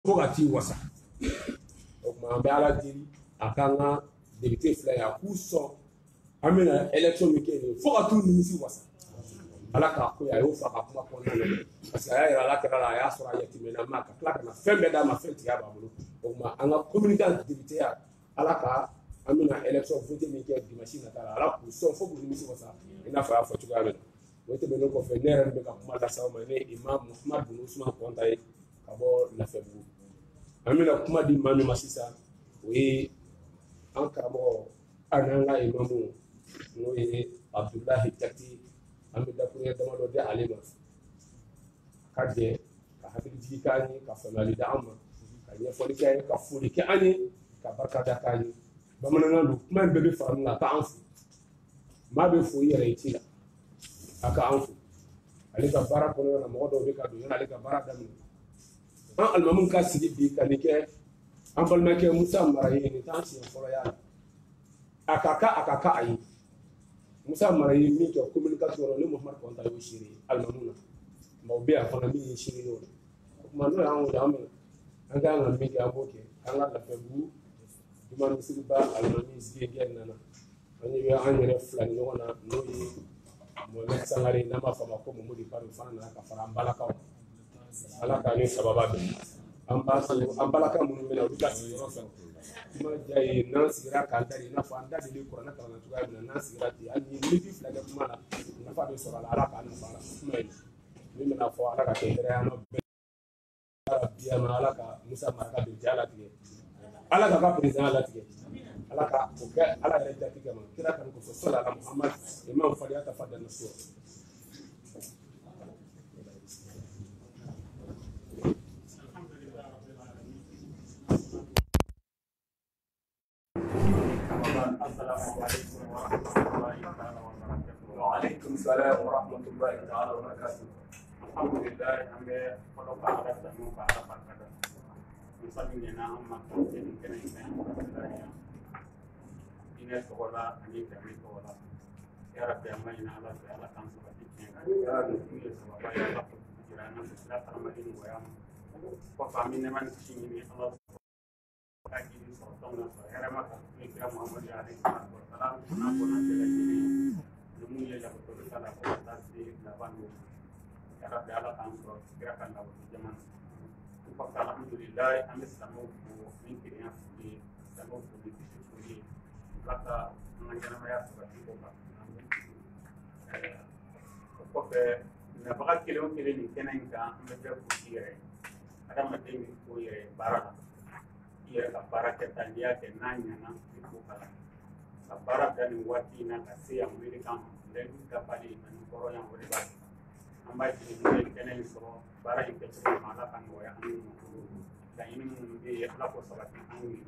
Fogati wasa. Donc ma bala diri akanga député flaya kuso amena élection mikene fogatu nimisi wasa. Ala ka ko ya yo fa ka kuma ko na parce que ya ala kala ya sura ya timena maka kala na fembe da ma fenti ya babulo. Donc ma anga communauté député ya ala ka amena élection voté mikene dimanche na tala ala kuso fogu nimisi wasa ina fa fa tuga men. Wote beno ko fe nere be ka kuma la sawa ne imam Muhammad bin Usman kontaye kabo la febu. Amina kuma di mami masisa we an karamɔgɔ ananga imamu n'o ye Abdullahi Jati an bɛ dakuruɲɛ damadɔ di ale ma ka jɛ ka hakilitigi k'an ye ka faamuyali di an ma ka ɲɛfɔli kɛ an ye ka foli kɛ an ye ka barika da k'an ye bamanankan don kuma in bɛɛ bɛ fara min kan a k'an fo maa bɛ fo i yɛrɛ i ci la a k'an fo ale ka baara kɔnɔna na mɔgɔ dɔw bɛ ka don yanni ale ka baara daminɛ an alimamu ka sigi bi ka nin kɛ an balimakɛ Musa Mara ye nin t'an siɲɛ fɔlɔ y'a la a ka ka a ye Musa Mara ye min kɛ communication na ni Muhamadu Kɔnta y'o seere alimamu na mais o bɛ yan fana min ye seere y'o la o tuma n'o y'an wele an minɛ an kan ka min kɛ an b'o kɛ an ka Lafiyabugu juma misiriba alimami Ziyɛn nana an ye an yɛrɛ fila ni ɲɔgɔn na n'o ye Mohamed Sangare n'an b'a fɔ a ma ko Mamadu Bari o fana nana ka fara an balakaw ala ka ni sababa bɛ an balaka minnu bɛ na olu ka sigiyɔrɔ fɛ kuma diya ye n'an sigira k'an da i n'a fɔ an da deli kuranɛ kalan cogoya min na n'an sigira ten hali ni miniti fila kɛ kuma na nafa bɛ sɔrɔ a la ala k'a nafa la kuma in min bɛna fɔ ala ka kɛ hɛrɛ y'an bɛɛ biya ma ala ka Musa Mara don ja latigɛ ala ka ka président latigɛ ala ka o kɛ ala yɛrɛ jatigɛ ma kira kan ko fɔ sallallahu alaihi Muhammad imam fariya ta fadda nasu وعليكم السلام ورحمة الله تعالى وبركاته. الحمد لله أن خلق على التنوب على بركة. نصلي أما كنتم كنا يمكن إن سولا أن يكمل سولا. يا رب أمينا على سؤال كان سبتين. يا رب كل سولا يا رب جيرانا سلا كرمين ويام. وفامين من شيني الله. أكيد سوتنا سهرما كنا محمد عليه الصلاة والسلام. نقول نجلس Lumia yang betul salah konsultasi lawan cara berjalan kantor gerakan lawan zaman. Untuk alhamdulillah kami sedang mungkin yang di sedang politik itu kata mengajar saya seperti itu pak. Untuk nampaknya kilo-kilo ini kena ingkang mereka pusing. Ada macam itu ya barang. Ia barang kita dia kenanya nang itu kan. Barang dan wati na kasi yang Amerika dan kapali dan koro yang beribad. Ambai ini kena isro barang yang kecil malah kan goyang ini. Dan ini mungkin Allah posalat ini.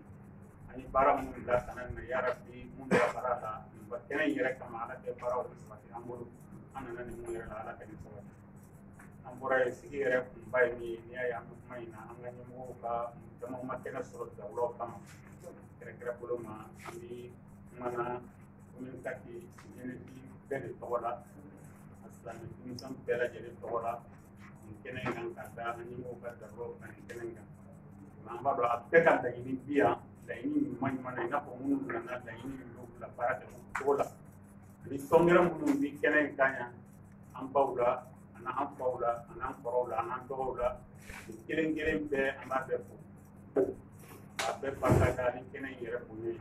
Ini barang mudah kanan negara di mudah barata. Kena irak kemana ke barang seperti ambur. Anak ini mudah ala kena seperti. Ambur segi irak ambai ini yang maina. Angin muka cuma makan sesuatu jauh kam. Kira-kira belum ambil mana komunikasi jeneti dari tokola aslan misam bela jadi tokola mungkin yang kata ini mau kata roh kan mungkin yang nambah doa tekan dari ini dia dari ini mana ina pemungut dan dari ini lu lapar ke tokola jadi songiram pun mungkin yang kanya ampaula anak porola anak tokola kirim be amat bepu abe pasal ini kena ira punya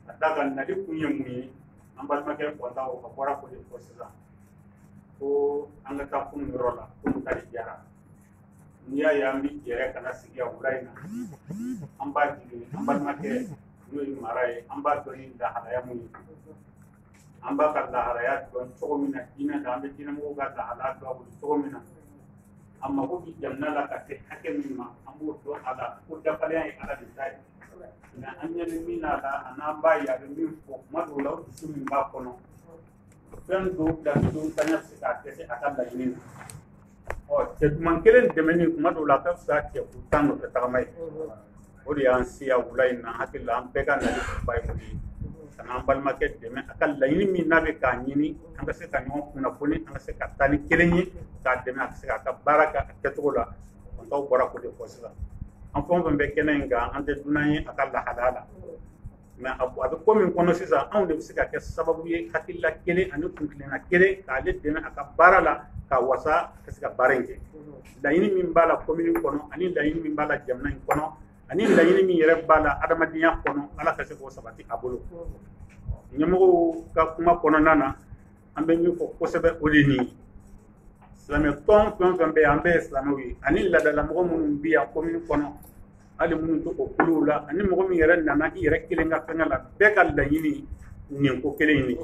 Atakan nadi punya mui, ambil macam kontak atau orang boleh posisa. Ko angkat kapung rola, pun tadi jarak. Nia yang bicara karena segi awalnya. Ambil macam nui marai, ambil turin dah halaya mui. Ambil kerja halaya tuan cowoknya, ina dah ambil ina mau kerja halaya tuan cowoknya. Amma ko jamna la katte hakem ma ambo to ala ko da pale ay ala di tay na anya ni mina la anamba ya de mi ko madu law sumi ba kono fen do da do tanya se ka te ata la ni o te man kelen de meni madu la ka sa ke ku tanu ta mai o di an siya ulai na hakilla am pega na di bai mo di tanambal market de me akal la ni mina be ka nyini anga se ka nyon kuna poni anga se ka tani kelen ni ka de me akse ka baraka ke to la on taw bora ko de ko sa an fɛn o fɛn bɛ kɛnɛ in kan an tɛ dunan ye a ka lahalaya la mɛ a bɛ ko min kɔnɔ sisan anw de bɛ se ka kɛ sababu ye hakilila kelen ani kuntilenna kelen k'ale dɛmɛ a ka baara la ka wasa ka se ka baara in kɛ laɲini min b'a la commune kɔnɔ ani laɲini min b'a la jamana in kɔnɔ ani laɲini min yɛrɛ b'a la adamadenya kɔnɔ ala ka se k'o sabati a bolo ɲɛmɔgɔw ka kuma kɔnɔna na an bɛ min fɔ kosɛbɛ o de nin ye silamɛ tɔn fɛn o fɛn bɛ yen an bɛɛ ye silamɛw ye ani ladala mɔgɔ minnu bɛ yan commune kɔnɔ hali minnu to o kuluw la ani mɔgɔ min yɛrɛ nana i yɛrɛ kelen ka fɛngɛ la bɛɛ ka laɲini nin ko kelen in de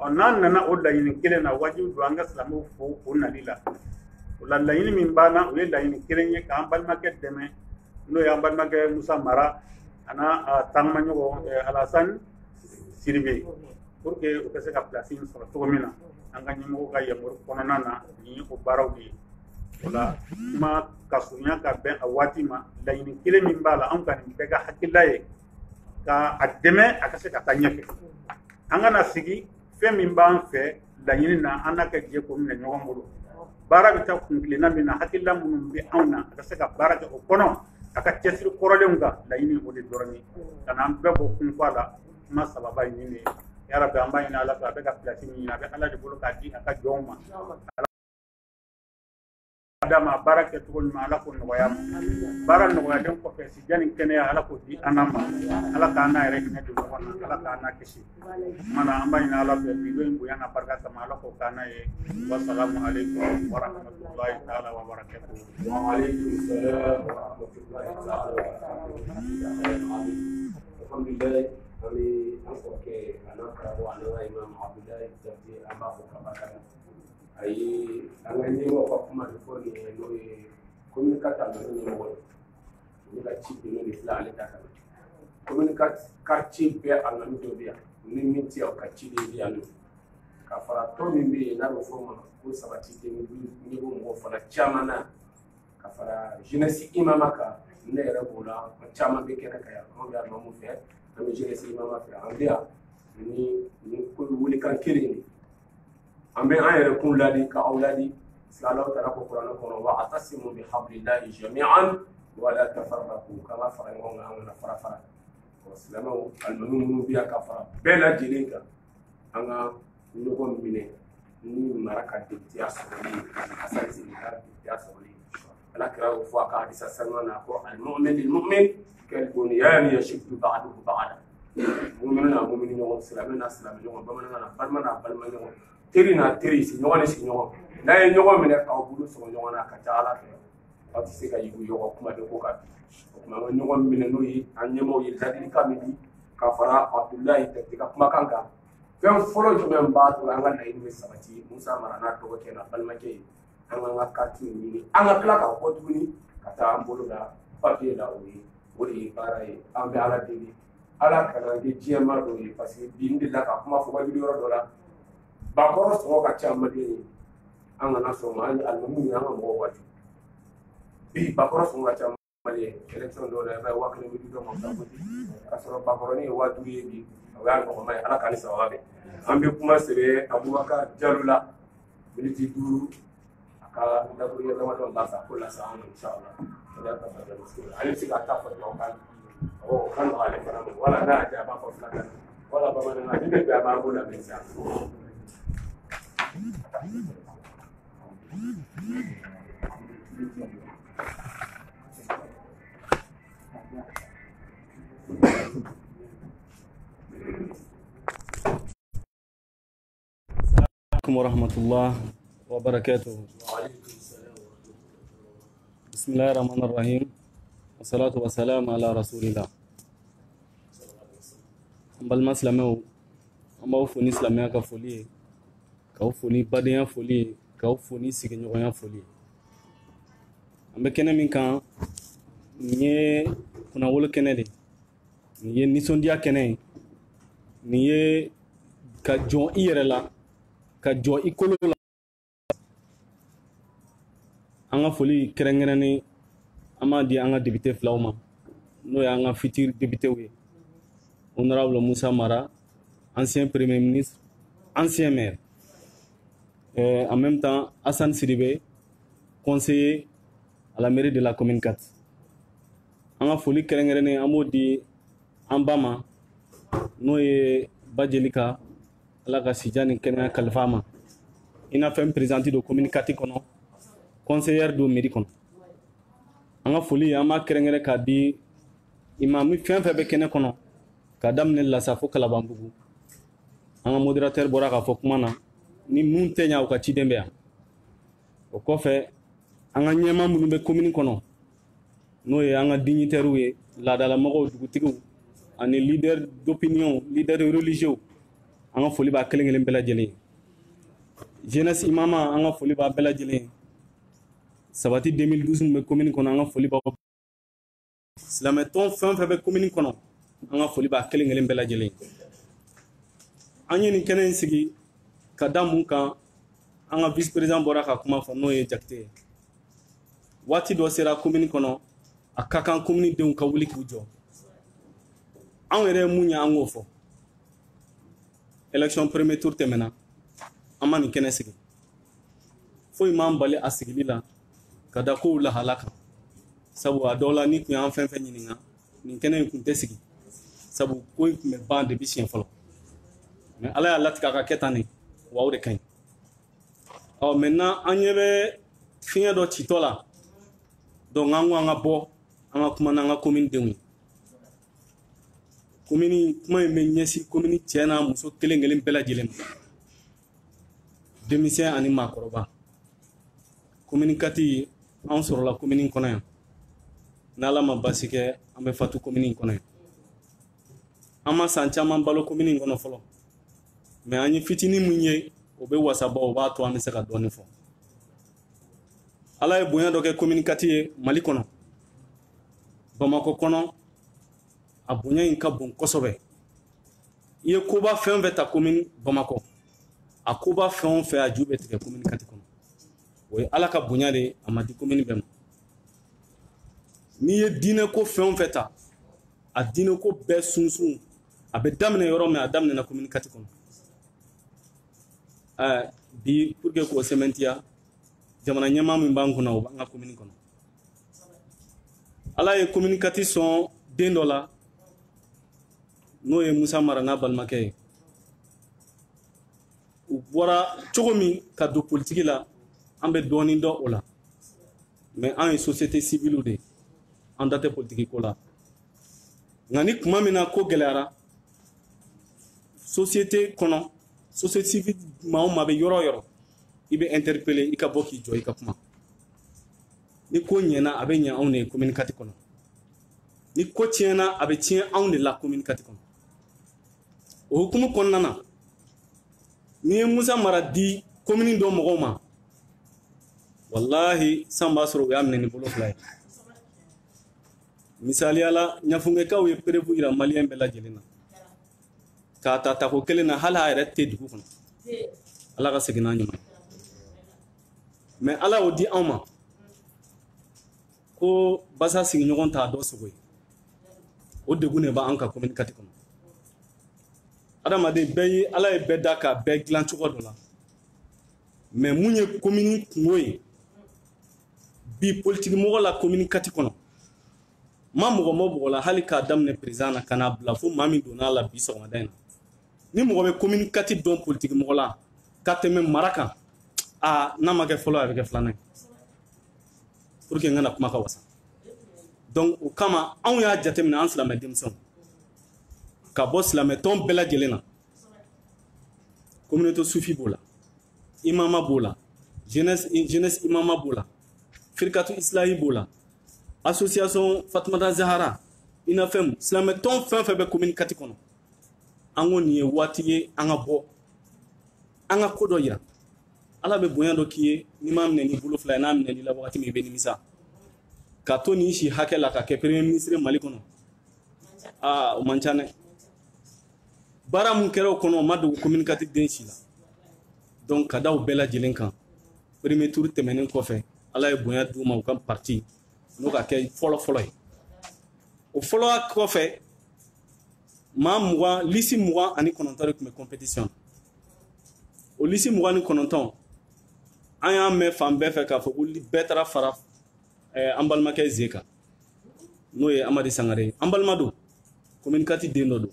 n'an nana o laɲini kelen na wajibi don an ka silamɛw fo o nali la o la laɲini min banna o ye laɲini kelen ye k'an balimakɛ dɛmɛ n'o ye an balimakɛ Musa Mara a n'a tagamaɲɔgɔn Alasani Siribe pour que u ka se ka place in sɔrɔ cogo min na an ka ɲɛmɔgɔw ka yamaru kɔnɔna na nin ye o baaraw de ye o la kuma ka surunya ka bɛn a waati ma laɲini kelen min b'a la anw ka nin bɛɛ ka hakilila ye ka a dɛmɛ a ka se ka taa ɲɛfɛ an kana sigi fɛn min b'an fɛ laɲini na an n'a kɛ jɛ ko minɛ ɲɔgɔn bolo baara bɛ taa kuntilenna min na hakilila minnu bɛ anw na a ka se ka baara kɛ o kɔnɔ a ka cɛsiri kɔrɔlenw kan laɲini o de dɔrɔn ye ka na an bɛɛ bɔ kun fɔ a la kuma sababa ye nin de ye yarabi an b'a ɲini ala fɛ a bɛ ka pilasi min ɲini a bɛ ala de bolo k'a di a ka jɔnw ma d'a ma baara kɛcogo ɲuman ala k'o nɔgɔya ma baara nɔgɔyalen kɔfɛ si janni kɛnɛya ala k'o di an ma ala k'an n'a yɛrɛ hinɛ don ɲɔgɔn na ala k'an n'a kisi mana an b'a ɲini ala fɛ bido in bonya n'a barika kama ala k'o k'an n'a ye wasalamu aleykum wa rahmatulahi taala wa barakatuh. Wa aleykum salaam wa rahmatulahi taala wa barakatuh. Alhamdulillah an bɛ an kɔrɔkɛ a n'a karamɔgɔ a n'an ka imam Abudulayi Jabate an b'a fɔ ka barika a ye an ka ɲɛmɔgɔ ka kuma de fɔ nin ye n'o ye communicateur ninnu ɲɛmɔgɔ ye olu ka ci bɛ de fila ale ta kan communicateur quartier bɛɛ a nami dɔ bɛ yan ni min tɛ yan o ka ci de bɛ yan nɔ ka fara tɔn min bɛ yen n'a bɛ fɔ o ma ko sabati tɛ ne ko mɔgɔ fana caman na ka fara jeunesse imama kan ne yɛrɛ b'o la caman bɛ kɛnɛ kan yan anw bɛ alimamu fɛ an bɛ jeunesse imama fɛ an bɛ yan ni welekan kelen de an bɛ an yɛrɛ kun ladi ka aw ladi Allahu taala ko kuranɛ kɔnɔ wa atasimu bi hablillahi jami'an wa la tafarraqu k'an ka fara ɲɔgɔn kan an kana fara fara silamɛw alimami minnu bɛ yan ka fara bɛɛ lajɛlen kan an ka ɲɔgɔn minɛ ni mara ka debitiya sɔrɔli Hasani Siri ka debitiya sɔrɔli ala kira y'o fɔ a ka hadisa sanuman na ko al-mu'min lil-mu'min kal-bunyan yashuddu ba'duhu ba'dan mu'minu n'a mu'minu ɲɔgɔn silamɛ n'a silamɛ ɲɔgɔn bamanankan na balima n'a balima ɲɔgɔn teri n'a teri sigiɲɔgɔn ni sigiɲɔgɔn n'a ye ɲɔgɔn minɛ k'aw bolo sɔrɔ ɲɔgɔn na a ka ca ala fɛ aw tɛ se ka yugu ɲɔgɔn kuma de ko ka bi o tuma an ka ɲɔgɔn minɛ n'o ye an ɲɛmɔgɔw ye ladilikan min di ka fara Abudulayi Jabate ka kumakan kan fɛn fɔlɔ jumɛn b'a to an ka laɲini bɛ sabati Musa Mara n'a dɔgɔkɛ n'a balimakɛ ye an k'an ka kati ɲini an ka tila ka bɔ tuguni ka taa an bolo da papiye la o de ye baara ye an bɛ ala deli ala kana kɛ diɲɛma dɔ ye parce que bi n delila ka kuma fɔ wajuli yɔrɔ dɔ la bakɔrɔ sɔngɔ ka ca Mali ye an kana sɔn ma hali alimamu ye an ka mɔgɔw waati bi bakɔrɔ sɔngɔ ka ca Mali ye élection dɔw la i b'a ye 1,000 bɛ di dɔ ma ka sɔrɔ bakɔrɔnin ye 5,000 ye bi o y'a nɔgɔma ye ala ka ni sababa bɛ an bɛ kuma sɛbɛ Abubakar Jalo la miniti 5 a ka dakuruya damadɔ b'a sa ko lasa an ma inshallah ale bɛ se ka taa fɔ ɲɔgɔn kan o ka nɔgɔ ale fana ma wala n'a y'a diya a b'a fɔ 2 kan wala bamanankan ni ne bɛ a b'a bolo la mɛ sisan warahmatullah wabarakatuh. Bismillahirrahmanirrahim. Wassalatu wassalamu ala rasulillah. An balima silamɛw an b'aw fo ni silamɛya ka foli ye k'aw fo ni badenya foli ye k'aw fo ni sigiɲɔgɔnya foli ye an bɛ kɛnɛ min kan nin ye kunnawolo kɛnɛ de nin ye nisɔndiya kɛnɛ ye nin ye ka jɔn i yɛrɛ la ka jɔ i kolo la an ka foli kɛrɛnkɛrɛnnen an b'a di an ka député filaw ma n'o ye an ka futur députéw ye honorable Musa Mara, ancien premier ministre, ancien maire, en même temps Hassan Siribe, conseiller à la mairie de la commune 4. an ka foli kɛrɛnkɛrɛnnen an b'o di an ba ma n'o ye ba Jelika ala ka sija ni kɛnɛya kalifa ma i n'a fɔ présidente de commune kati kɔnɔ conseillère do mairie kɔnɔ an ka foli an b'a kɛrɛnkɛrɛn k'a di imam fɛn fɛn bɛ kɛnɛ kɔnɔ ka daminɛ Lassa fo Kalabanbugu an ka modérateur bɔra k'a fɔ kuma na ni mun tɛ ɲa u ka ciden bɛ yan o kɔfɛ an ka ɲɛmaa minnu bɛ commune kɔnɔ n'o ye an ka dignitaires ye laadalamɔgɔw dugutigiw ani leader d'opinion leader religieux an ka foli b'a kelen kelen bɛɛ lajɛlen ye jeunesse imama an ka foli b'a bɛɛ lajɛlen ye sabati 2012 min bɛ commune kɔnɔ an ka foli b'a silamɛtɔn fɛn fɛn bɛ commune kɔnɔ an ka foli b'a kelen kelen bɛɛ lajɛlen ye an ye nin kɛnɛ in sigi ka da mun kan an ka vice président bɔra ka kuma fɔ n'o ye Jakite ye waati dɔ sera commune kɔnɔ a ka kan commune denw ka wuli k'u jɔ anw yɛrɛ ye mun ye an k'o fɔ élection premier tour tɛmɛna an ma nin kɛnɛ sigi foyi m'an bali a sigili la ka da kow lahala kan sabu a dɔw la ni tun y'an fɛn fɛn ɲininka nin kɛnɛ in tun tɛ sigi sabu ko in tun bɛ ban depuis siɲɛ fɔlɔ mais ala y'a latigɛ a ka kɛ tan de wa o de ka ɲi maintenant an ɲɛ bɛ fiɲɛ dɔ citɔ la donc an ko an ka bɔ an ka kuma n'an ka commune denw ye commune kuma in bɛ ɲɛsin commune cɛ n'a muso kelen kelen bɛɛ lajɛlen ma denmisɛn ani maakɔrɔba commune kati an sɔrɔla commune in kɔnɔ yan n'ala ma basi kɛ an bɛ fatu commune in kɔnɔ yan an ma san caman balo commune in kɔnɔ fɔlɔ mais an ye fitinin mun ye o bɛ wasaba o b'a to an bɛ se ka dɔɔni fɔ ala ye bonya dɔ kɛ commune kati ye Mali kɔnɔ Bamakɔ kɔnɔ a bonya in ka bon kosɛbɛ i ye koba fɛn fɛn ta commune Bamakɔ a koba fɛn o fɛn a ju bɛ tigɛ commune kati kɔnɔ o ye ala ka bonya de a ma di commune bɛɛ ma n'i ye diinɛ ko fɛn o fɛn ta a diinɛ ko bɛɛ sunsun a bɛ daminɛ yɔrɔ min a daminɛna commune kati kɔnɔ bi pour que k'o sɛmɛntiya jamana ɲɛmaa min b'an kunna o b'an ka commune kɔnɔ ala ye commune kati sɔn den dɔ la n'o ye Musa Mara n'a balimakɛ ye u bɔra cogo min ka don politique la an bɛ dɔɔni dɔn o la mais an ye société civile de an da tɛ politique ko la nka ni kuma min na ko gɛlɛyara société kɔnɔ société civile maa o maa bɛ yɔrɔ o yɔrɔ i bɛ interpeller i ka bɔ k'i jɔ i ka kuma ni ko ɲɛna a bɛ ɲɛ anw de ye commune kati kɔnɔ ni ko tiɲɛna a bɛ tiɲɛ anw de la commune kati kɔnɔ o hukumu kɔnɔna na n'i ye Musa Mara di commune dɔ mɔgɔw ma wallahi san b'a sɔrɔ u y'a minɛ ni bolo fila ye misaliya la ɲafunkɛkaw ye perewu yira maliyɛn bɛɛ lajɛlen na k'a ta tako kelen na hali a yɛrɛ tɛ dugu kɔnɔ ala ka segin n'a ɲuman mais ala y'o di anw ma ko basa sigiɲɔgɔn t'a dɔ sogo ye o degun de b'an ka commune kati kɔnɔ adamaden bɛɛ ye ala ye bɛɛ da ka bɛɛ dilan cogo dɔ la mais mun ye commune kungo ye bi politique mɔgɔ la commune kati kɔnɔ ma mɔgɔ ma mɔgɔ la hali k'a daminɛ président na ka n'a bila fo maa min donna a la bi sɔgɔmada in na ni mɔgɔ bɛ commune kati dɔn politique mɔgɔ la ka tɛmɛ mara kan n'a ma kɛ fɔlɔ a bɛ kɛ filanan ye pour que n kana kuma ka wasa donc o kama anw y'a jateminɛ an silamɛ denmisɛnw ka bɔ silamɛtɔn bɛɛ lajɛlen na communauté sufi b'o la imama b'o la jeunesse imama b'o la firkatu islahi b'o la association Fatumata Zahara INAFEM silamɛtɔn fɛn fɛn bɛ commune kati kɔnɔ an ko nin ye waati ye an ka bɔ an ka ko dɔ yira ala bɛ bonya dɔ k'i ye n'i m'a minɛ ni bolo fila ye n'a minɛ la wagati min i bɛ nimisa ka to nin si hakɛ la ka kɛ premier ministre Mali kɔnɔ o man ca dɛ baara mun kɛra o kɔnɔ o ma dogo commune kati den si la donc ka da o bɛɛ lajɛlen kan premier tour tɛmɛnen kɔfɛ ala ye bonya d'u ma u ka parti n'o ka kɛ fɔlɔ ye o fɔlɔ kɔfɛ maa 20 liste 29 de tun bɛ compétition o liste 29 an y'a mɛn fan bɛɛ fɛ k'a fɔ ko bɛɛ taara fara an balimakɛ Ze kan n'o ye Amadi Sangare an balima don commune 4 den dɔ don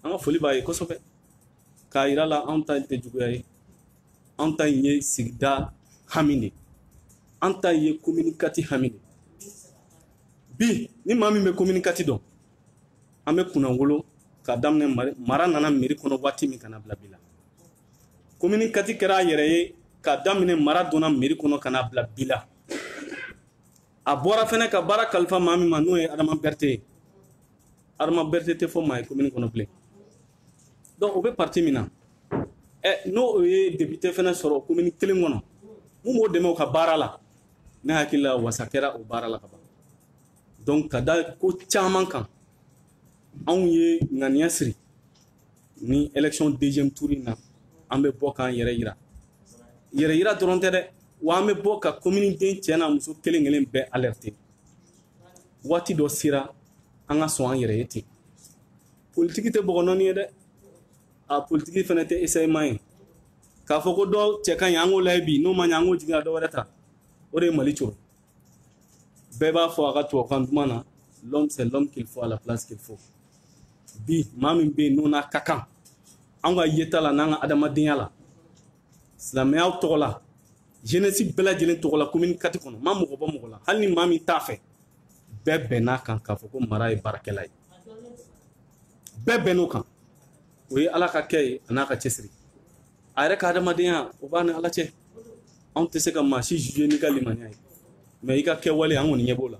an ka foli b'a ye kosɛbɛ k'a yira la anw ta tɛ juguya ye anw ta in ye sigida hami de an ta ye commune 4 hami de bi ni maa min bɛ commune 4 dɔn an bɛ kunnawolo ka daminɛ mara nana mairie kɔnɔ waati min kana bila bi la commune 4 kɛra a yɛrɛ ye ka daminɛ mara donna mairie kɔnɔ kana bila bi la a bɔra fɛnɛ ka baara kalifa maa min ma n'o ye Adama Berete ye Adama Berete tɛ fɔ maa ye commune kɔnɔ bilen donc o bɛ parti min na n'o ye député fɛnɛ sɔrɔ commune 1 kɔnɔ mun b'o dɛmɛ o ka baara la ne hakili la wasa kɛra o baara la ka ban donc ka da ko caman kan anw ye ŋaniya siri ni élection deuxième tour in na an bɛ bɔ k'an yɛrɛ yira dɔrɔn tɛ dɛ wa an bɛ bɔ ka commune den cɛ n'a muso kelen kelen bɛɛ alerter waati dɔ sera an ka sɔn an yɛrɛ ye ten politique tɛ bɔgɔ nɔni ye dɛ a politique fɛnɛ tɛ essayement ye k'a fɔ ko dɔ cɛ ka ɲi an k'o layɛ bi n'o ma ɲɛ an k'o jigin ka dɔ wɛrɛ ta o de ye Mali coro bɛɛ b'a fɔ a ka tubabukan duman na l'homme c'est l'homme qu'il faut à la place qu'il faut bi maa min bɛ yen n'o n'a ka kan an ka yeta la n'an ka adamadenya la silamɛyaw tɔgɔ la jeunesse bɛɛ lajɛlen tɔgɔ la commune 4 kɔnɔ ma mɔgɔ bɔ mɔgɔ la hali ni maa min t'a fɛ bɛɛ bɛnn'a kan k'a fɔ ko mara ye baarakɛla ye bɛɛ bɛnn'o kan o ye ala ka kɛ ye a n'a ka cɛsiri a yɛrɛ ka adamadenya o b'a ni ala cɛ anw tɛ se ka maa si juger n'i ka limaniya ye mais i ka kɛwale an kɔni ɲɛ b'o la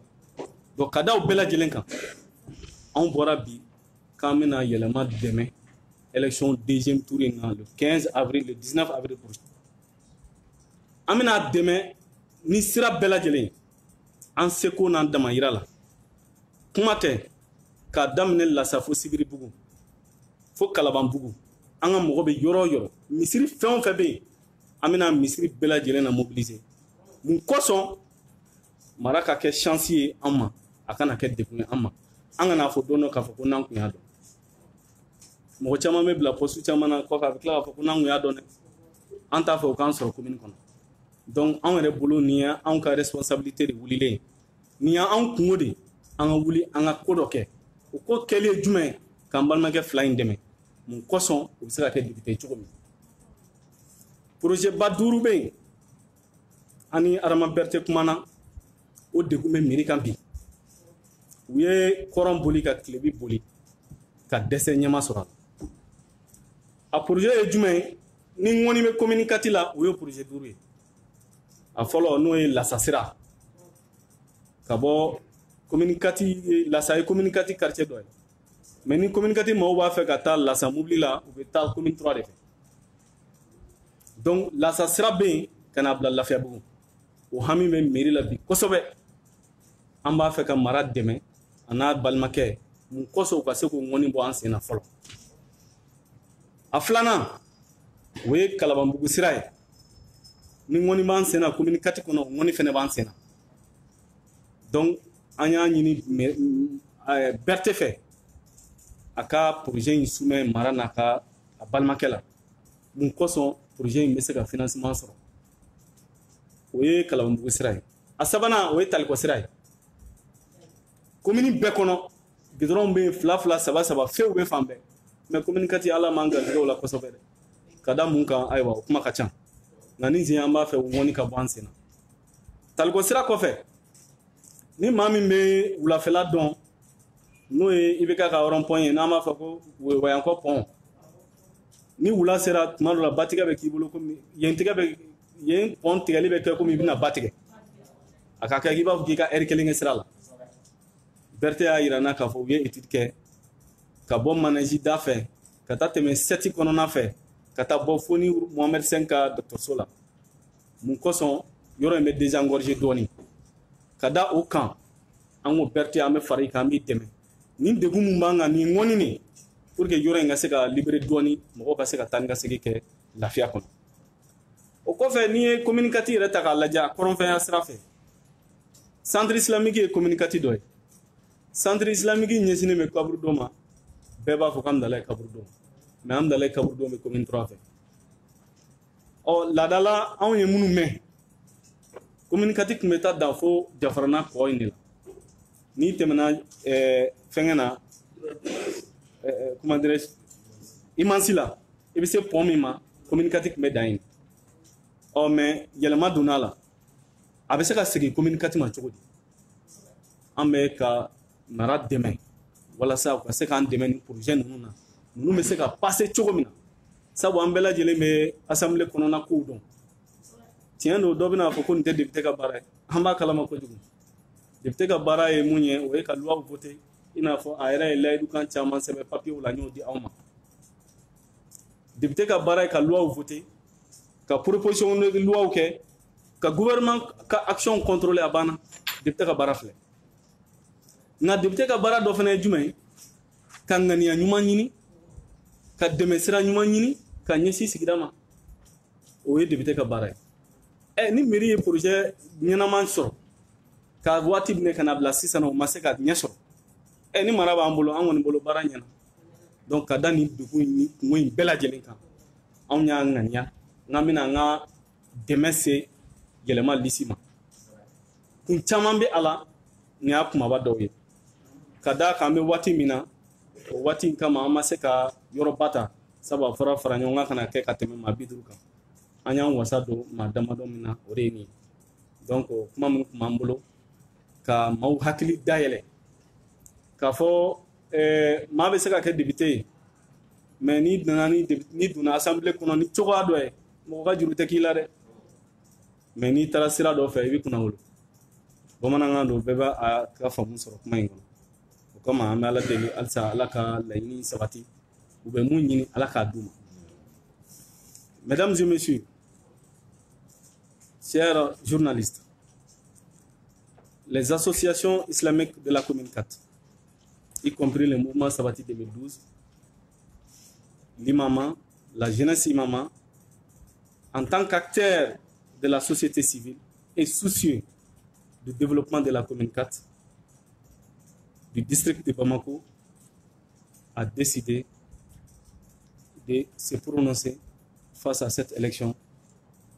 donc ka da o bɛɛ lajɛlen kan anw bɔra bi k'an bɛna yɛlɛma dɛmɛ élection deuxième tour in na le 15 avril le 19 avril prochain an bɛna dɛmɛ ni sira bɛɛ lajɛlen an seko n'an damayira la kuma tɛ k'a daminɛ Lassa fo Sibiribugu fo Kalabanbugu an ka mɔgɔ bɛ yɔrɔ o yɔrɔ misiri fɛn o fɛn bɛ yen an bɛna misiri bɛɛ lajɛlen na mobiliser mun kosɔn mara ka kɛ chance ye an ma a kana kɛ degun ye an ma an kana fɔ don dɔ k'a fɔ ko n'an kun y'a dɔn mɔgɔ caman bɛ bila poste caman na kɔfɛ a bɛ tila k'a fɔ ko n'an kun y'a dɔn dɛ an t'a fɛ o k'an sɔrɔ commune kɔnɔ donc anw yɛrɛ bolo nin ye anw ka responsabilité de wulilen ye nin ye anw kungo de an ka wuli an ka ko dɔ kɛ o ko kɛli ye jumɛn ye k'an balimakɛ fila in dɛmɛ mun kosɔn o bɛ se ka kɛ député cogo min projet ba 5 bɛ yen ani Adama Berete kumana o degun bɛ mairie kan bi u ye kɔrɔn boli ka tilebi boli ka dɛsɛ ɲɛma sɔrɔ a projet ye jumɛn ye ni ŋɔni bɛ commune 4 la o ye projet 5 ye a fɔlɔ n'o ye Lassa sira ka bɔ commune 4 Lassa ye commune 4 quartier dɔ ye mais ni commune 4 maaw b'a fɛ ka taa Lassa mobili la u bɛ taa commune 3 de fɛ donc Lassa sira bɛ yen ka n'a bila Lafiyabugu o hami bɛ mairie la bi kosɛbɛ an b'a fɛ ka mara dɛmɛ a n'a balimakɛ mun kosɔn u ka se k'o ŋɔni bɔ an sen na fɔlɔ a filanan o ye Kalabanbugu sira ye ni ŋɔni b'an sen na commune 4 kɔnɔ o ŋɔni fɛnɛ b'an sen na donc an y'a ɲini Berete fɛ a ka projet in soumet mara n'a ka a balimakɛ la mun kosɔn projet in bɛ se ka financement sɔrɔ o ye Kalabanbugu sira ye a sabanan o ye Talikɔ sira ye commune bɛɛ kɔnɔ goudron bɛ 2 3 few bɛ fan bɛɛ mais commune 4 ala man garijɛgɛ o la kosɛbɛ dɛ ka da mun kan ayiwa o kuma ka ca nka ni an b'a fɛ o ŋɔni ka bɔ an sen na Talikɔ sira kɔfɛ ni maa min bɛ wulafɛla dɔn n'o ye IBK ka rond-point ye n'an b'a fɔ ko Wayankɔ pont ni wula sera tuma dɔ la batigɛ bɛ k'i bolo komi yen pont tigɛli bɛ kɛ komi i bɛna ba tigɛ a ka kɛ k'i b'a fɔ k'i ka heure 1 kɛ sira la Berete y'a yira n na k'a fɔ u ye étude kɛ ka bɔ manège da fɛ ka taa tɛmɛ 7 kɔnɔna fɛ ka taa bɔ fo ni Mohamed 5 ka dɔgɔtɔrɔso la mun kosɔn yɔrɔ in bɛ désengorger dɔɔni ka da o kan an ko Berete an bɛ fara i kan an b'i dɛmɛ ni degun mun b'an kan nin ŋɔni nin pour que yɔrɔ in ka se ka libérer dɔɔni mɔgɔw ka se ka taa ni ka segin kɛ lafiya kɔnɔ o kɔfɛ n'i ye commune 4 yɛrɛ ta k'a lajɛ a kɔrɔnfɛnya sira fɛ centre islamique ye commune 4 dɔ ye centre islamique ɲɛsinnen bɛ kaburu dɔ ma bɛɛ b'a fɔ k'an dala ye kaburu dɔ mais an dala ye kaburu dɔ bɛ commune 3 fɛ ɔ laadala anw ye minnu mɛn commune 4 tun bɛ taa dan fo Jafarana kɔ in de la ni tɛmɛna fɛngɛ na comment dirais-je imansi la i bɛ se pont min ma communicatif tun bɛ dan yen mais yɛlɛma donna la a bɛ se ka segin communicatif ma cogo di an bɛ ka mara dɛmɛ walasa u ka se k'an dɛmɛ ni projet ninnu na ninnu bɛ se ka passer cogo min na sabu an bɛɛ lajɛlen bɛ assemblée kɔnɔna kow dɔn tiɲɛ don dɔ bɛna fɔ ko nin tɛ député ka baara ye an b'a kalama kojugu député ka baara ye mun ye o ye ka loi voter i n'a fɔ a yɛrɛ ye layidu kan caman sɛbɛn papier la n y'o di aw ma député ka baara ye ka loi voter ka proposition de loi kɛ ka gouvernement ka action contrôler a banna député ka baara filɛ nka député ka baara dɔ fana ye jumɛn ye ka ŋaniya ɲuman ɲini ka dɛmɛ sira ɲuman ɲini ka ɲɛsin sigida ma o ye député ka baara ye ni mairie ye projet ɲɛnaman sɔrɔ ka waati minɛ ka na bila sisan o ma se ka ɲɛ sɔrɔ ni mara b'an bolo an kɔni bolo baara ɲɛna donc ka da nin degun ni kungo in bɛɛ lajɛlen kan anw y'a ŋaniya n'an bɛna an ka dɛmɛ se yɛlɛma lisi ma kun caman bɛ a la nin y'a kumaba dɔw ye ka da kan an bɛ waati min na o waati in kama an ma se ka yɔrɔba ta sabu a fɔra fara ɲɔgɔn kan kana kɛ ka tɛmɛ maa 50 kan an y'an wasa don maa damadɔ min na o de ye nin ye donc kuma min tun b'an bolo ka maaw hakili dayɛlɛ k'a fɔ maa bɛ se ka kɛ député ye mais ni donna assemblée kɔnɔ ni cogoya dɔ ye mɔgɔ ka juru tɛ k'i la dɛ mais n'i taara sira dɔ fɛ i bɛ kunna wolo bamanankan don bɛɛ b'a ka faamu sɔrɔ kuma in kɔnɔ o kama an bɛ ala deli halisa ala ka laɲini sabati u bɛ mun ɲini ala k'a d'u ma mesdames et messieurs chers journalistes, les associations islamiques de la commune 4, y compris le mouvement Sabati 2012, l'imama, la jeunesse imama, en tant qu'acteur de la société civile et soucieux du développement de la commune 4, du district de Bamako, a décidé de se prononcer face à cette élection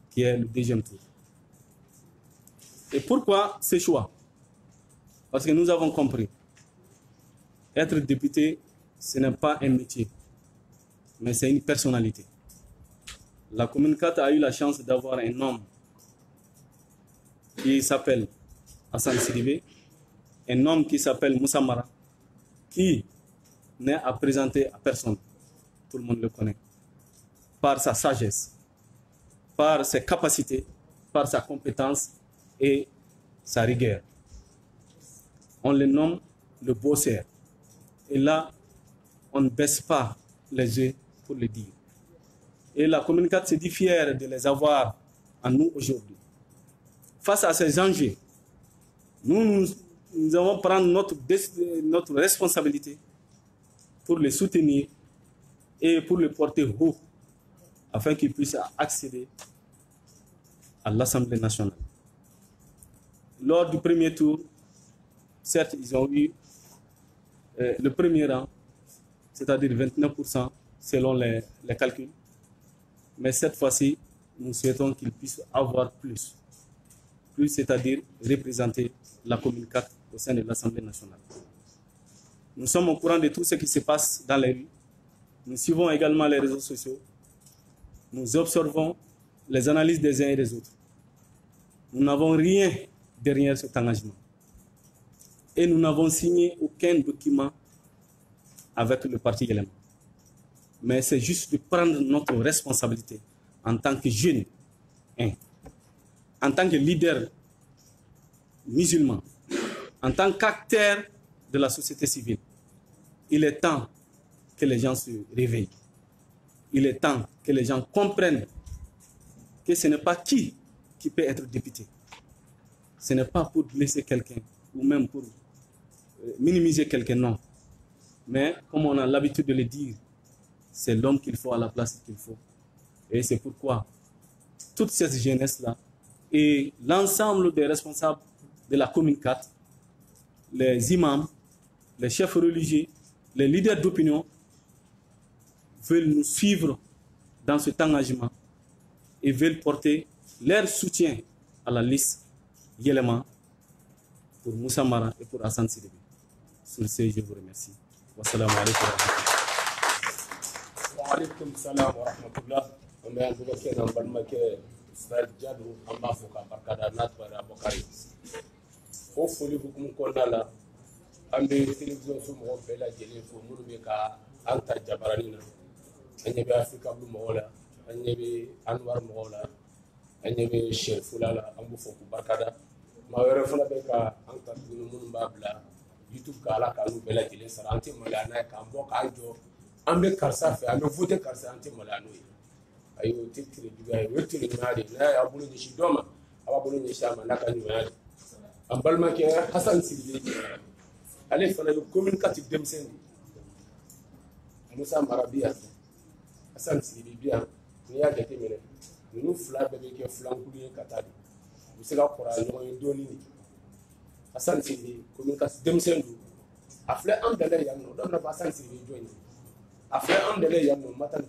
qui est le deuxième tour. Et pourquoi ce choix? Parce que nous avons compris, être député, ce n'est pas un métier, mais c'est une personnalité. La commune 4 a eu la chance d'avoir un homme qui s'appelle Hassan Sidibé, un homme qui s'appelle Moussa Mara, qui n'est à présenter à personne. Tout le monde le connaît. Par sa sagesse, par ses capacités, par sa compétence et sa rigueur. On le nomme le bosseur. Et là, on ne baisse pas les yeux pour le dire. Et la commune 4 se dit fière de les avoir à nous aujourd'hui. Face à ces enjeux, nous allons prendre notre responsabilité pour les soutenir et pour les porter haut afin qu'ils puissent accéder à l'Assemblée nationale. Lors du premier tour, certes, ils ont eu le premier rang, c'est-à-dire 29% selon les calculs. Mais cette fois-ci, nous souhaitons qu'ils puissent avoir plus. Plus, c'est-à-dire représenter la commune 4 au sein de l'Assemblée nationale. Nous sommes au courant de tout ce qui se passe dans les rues. Nous suivons également les réseaux sociaux. Nous observons les analyses des uns et des autres. Nous n'avons rien derrière cet engagement. Et nous n'avons signé aucun document avec le parti Yelema. Mais c'est juste de prendre notre responsabilité en tant que jeunes, en tant que leader musulman, en tant qu'acteur de la société civile. Il est temps que les gens se réveillent. Il est temps que les gens comprennent que ce n'est pas qui peut être député. Ce n'est pas pour blesser quelqu'un ou même pour minimiser quelqu'un, non. Mais comme on a l'habitude de le dire, c'est l'homme qu'il faut à la place qu'il faut. Et c'est pourquoi toute cette jeunesse-là et l'ensemble des responsables de la commune 4, les imams, les chefs religieux, les leaders d'opinion veulent nous suivre dans cet engagement et veulent porter leur soutien à la liste Yelema pour Moussa Mara et pour Hassan Sidibé. Sur ce, je vous remercie. Wassalamu alaikum wa rahmatullah. Wa alaikum salam wa rahmatullah. On est en train de faire un balmaque Israël Diadou, en Bafoka, Barkada, Natwara, Abokari. Au folie, vous comprenez là. En télévision, sur mon bel agile, pour Mourouka, Anta Jabaranina. On y a Africa Blue Mola, on y a Anwar Mola, on y a Chef Fulala, on Boufoku Barkada. Ma refula beka Anta Moumbabla, YouTube Kala, Kalu Bella Gile, Saranti Molana, Kambo Kanjo, Ambe Karsafe, and vote Karsanti Molano. I will take the guy, waiting in Madi, Abulu Shidoma, Abulu Shama, Nakani, and Balmake Hassan Sidi. I left for the communicative them sending Musa Marabia, Hassan Sidi, near the minute. You know, flat baby, Flankuri Katadi. You say, Doni Hassan Sidi, communicative them sending. A flare on the lay, no, don't have Hassan Sidi joining. A flare on the lay, no matter.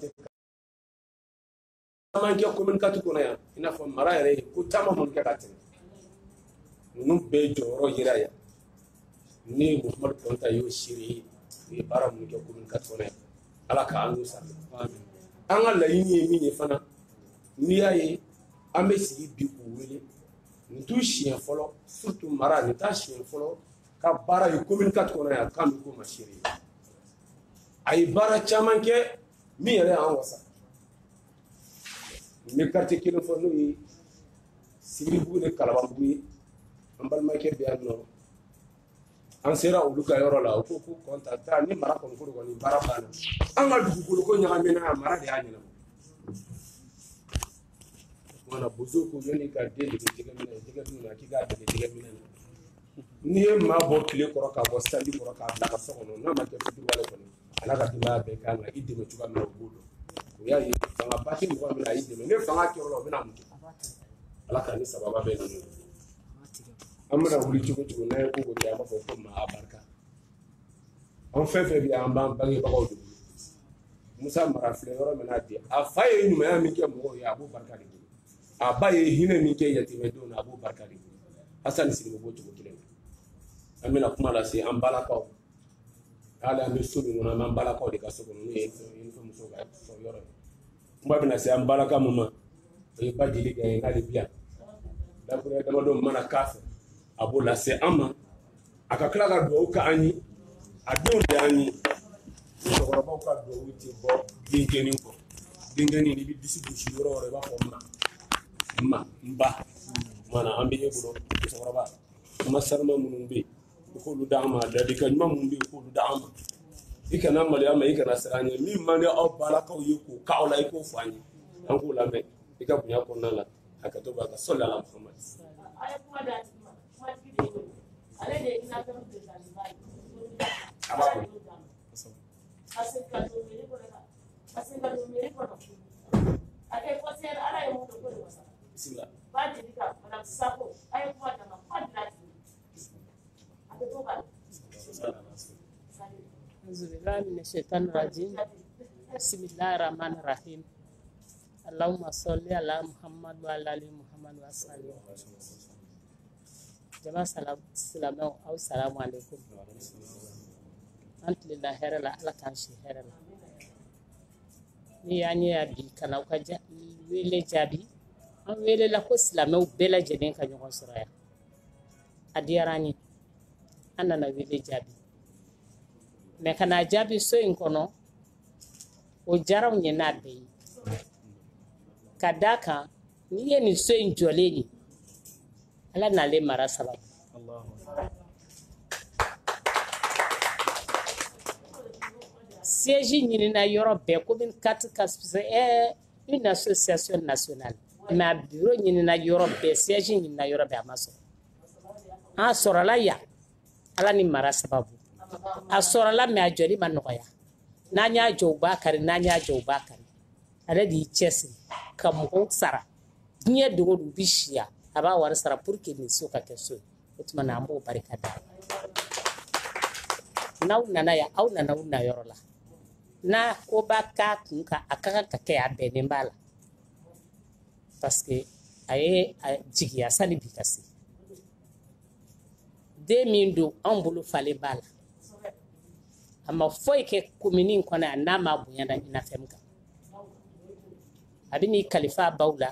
Manke communicate ko na ya ina fo mara yare ko tama mun ka katin nunu be joro yira ya ni Muhammad konta yo shiri e bara mun ke communicate ko na ala ka anu sa amin an Allah yin mi ne fana ni yayi ambe si bi ko wele ni tu chien folo surtout mara ni ta chien folo ka bara yo communicate ko na ya kan ko ma shiri ay bara chaman ke mi yare an wasa mi quartier kilo fo no yi siri bu de Kalabanbugu yi an balma ke be anno an sera olu ka yoro la ko contacta ni mara kon ko ni bara bana an ga dugu ko nya amena mara de anyina wala bozo ko yoni ka de diga mina ki ga de diga mina ni ma bo kile ko ka bo standi ko ka da ka so no na ma ke fitu wala ko ni ala ka tiba be kan ga idde me tuba na budo ya yi fanga bati mo ko na idde me ne fanga ke ro bina mu ala ka ni sababa be ni amna wuli chugo na ko go ya ma ko ma abarka on fait bien en ban bangi ba ko Musa Mara fle yoro mena di a faye ni ma mi ke mo ya Abu Barka di a baye hine mi ke yati me do na Abu Barka di Hassan Sidi mo chugo kilen amina kuma la se an balaka ala mi subi ngona man balaka de ka so ko ni en fo muso ga so yoro mba bina se an balaka mama e ba dili ga ngali bia da ko da do mana kafe Abu la se ama akakla ga do ka ani adon de ani so ko ba ka do wuti bo dingeni ko dingeni ni bi disi bu shi yoro ba ko ma mba mana ambe e bulo so ko ba masarma munun be ko lu dama da dikan mun be ko lu dama ikana mali ama ikana saranya mi mane o balaka o yeko ka o la iko fani an ko la me ika bunya ko nala akato ba ka sallallahu alaihi Muhammad ay kuma da ma video ale de ina ta mu da zai ababu asenka do me ko ake ko ser ala yo mo ko wasa bismillah ba de dika mana sako ay kuma da ma fadla ake to ba Auzubillahi minasyaitonir rajim. Bismillahirrahmanirrahim. Allahumma sholli ala Muhammad wa ala ali Muhammad wa sallim. Jama'a assalamu alaikum. Alhamdulillah herala ala kan shi herala. Ni yani ya bi kana ka wele jabi. An wele la ko silamɛw bɛɛ lajɛlen ka ɲɔgɔn sɔrɔ yan. A diyara an ye. An nana wele jaabi. Mais kana jaabi so in kɔnɔ o jaraw ɲɛ n'a bɛɛ ye ka d'a kan n'i ye nin so in jɔlen ye ala n'ale mara sababu siège ɲinina yɔrɔ bɛɛ commune 4 ka une association nationale mais a bureau ɲinina yɔrɔ bɛɛ siège ɲinina yɔrɔ bɛɛ a ma sɔrɔ an sɔrɔla yan ala ni mara sababu a sɔrɔla mais a jɔli ma nɔgɔya n'an y'a jɔ u b'a kari n'an y'a jɔ u b'a kari ale de y'i cɛsiri ka mɔgɔw sara diɲɛ dogo don u bi siya a b'a wari sara pour que nin so ka kɛ so ye o tuma na an b'o barika da n'aw nana yan aw nana u na yɔrɔ la n'a ko b'a k'a kun kan a ka kan ka kɛ a bɛnnen b'a la parce que a ye jigiya sani bi ka se den min don anw bolo falen b'a la a ma foyi kɛ komini in kɔnɔ yan n'a ma bonya da ɲinafɛn min kan a bɛ n'i kalifa baw la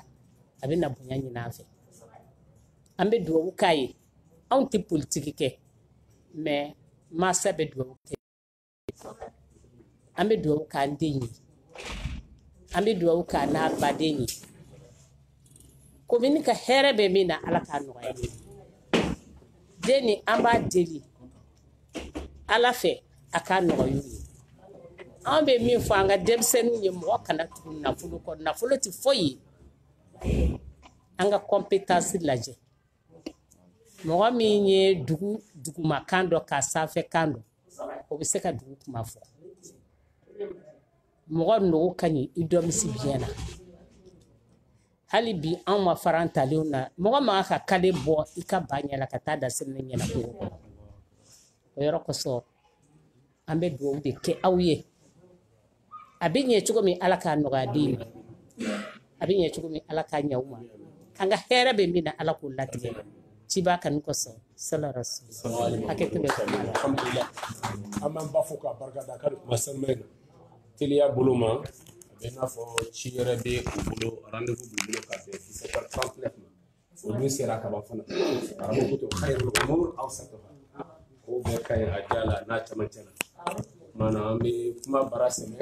a bɛ na bonya ɲini an fɛ an bɛ dugawu k'a ye anw tɛ politiki kɛ mais masa bɛ dugawu kɛ an bɛ dugawu k'an den ye an bɛ dugawu k'a n'a baden ye komini ka hɛrɛ bɛ min na ala k'a nɔgɔya den ni an b'a deli ala fɛ a k'a nɔgɔya ye an bɛ min fɔ an ka denmisɛnninw ye mɔgɔ kana tugu nafolo kɔ nafolo tɛ foyi ye an ka compétence lajɛ mɔgɔ min ye dugumakan dɔ k'a sanfɛkan dɔ o bɛ se ka dugu kuma fɔ mɔgɔ nogo ka ɲi i dɔmisi biyɛn na hali bi anw ma fara an talenw na mɔgɔ man ka kale bɔ i ka ba ɲɛ la ka taa da sini ɲɛna kungo kɔnɔ o yɔrɔ kosɔn an bɛ dugawu de kɛ aw ye a bɛ ɲɛ cogo min ala k'a nɔgɔya den ma a bɛ ɲɛ cogo min ala k'a ɲɛ u ma an ka hɛrɛ bɛ min na ala k'o latigɛ ci b'a kanu kosɔn salara su hakɛ to bɛ kuma la alhamdulillah an b'an ba fo k'a barikada ka kuma sɛmɛ na teliya bolo ma a bɛ n'a fɔ ci yɛrɛ bɛ u bolo rendez-vous b'u bolo ka bɛn 17h39 ma o dun sera kaban fana arabu ko to khairul umur awsatuha ko bɛɛ ka ɲi a diya la n'a camancɛ la mana an bɛ kuma bara sɛmɛ